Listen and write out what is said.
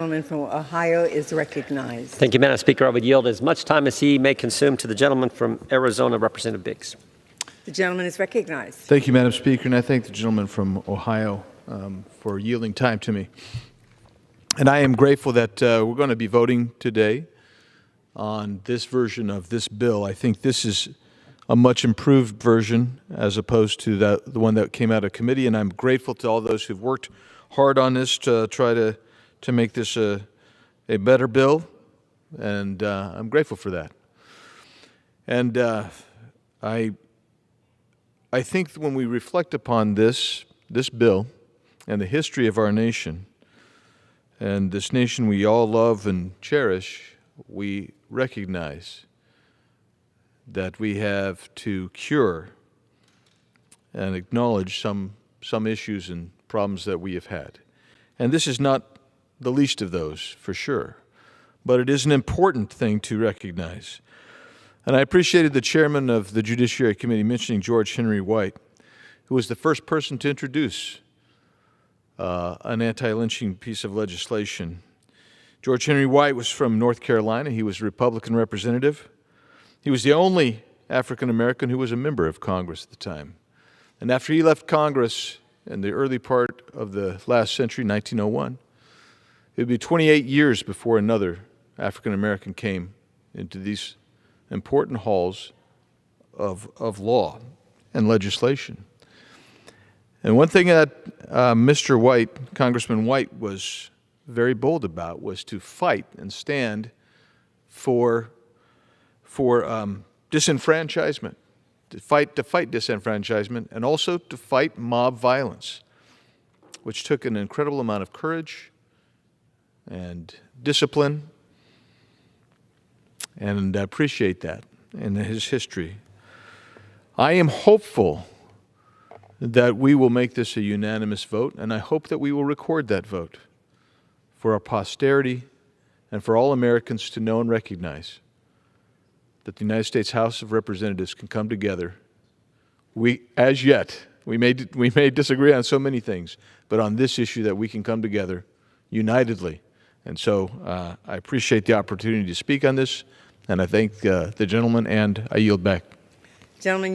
The gentleman from Ohio is recognized. Thank you, Madam Speaker. I would yield as much time as he may consume to the gentleman from Arizona, Representative Biggs. The gentleman is recognized. Thank you, Madam Speaker, and I thank the gentleman from Ohio for yielding time to me. And I am grateful that we're going to be voting today on this version of this bill. I think this is a much improved version as opposed to the one that came out of committee, and I'm grateful to all those who've worked hard on this to try to make this a better bill, and I'm grateful for that. And I think when we reflect upon this bill and the history of our nation, and this nation we all love and cherish, we recognize that we have to cure and acknowledge some issues and problems that we have had. And this is not the least of those, for sure. But it is an important thing to recognize. And I appreciated the chairman of the Judiciary Committee mentioning George Henry White, who was the first person to introduce an anti-lynching piece of legislation. George Henry White was from North Carolina. He was a Republican representative. He was the only African American who was a member of Congress at the time. And after he left Congress in the early part of the last century, 1901, it would be 28 years before another African American came into these important halls of law and legislation. And one thing that Mr. White, Congressman White, was very bold about was to fight and stand for disenfranchisement, to fight disenfranchisement, and also to fight mob violence, which took an incredible amount of courage and discipline, and I appreciate that in his history. I am hopeful that we will make this a unanimous vote, and I hope that we will record that vote for our posterity and for all Americans to know and recognize that the United States House of Representatives can come together. We may disagree on so many things, but on this issue that we can come together unitedly. And so I appreciate the opportunity to speak on this, and I thank the gentleman, and I yield back. Gentleman.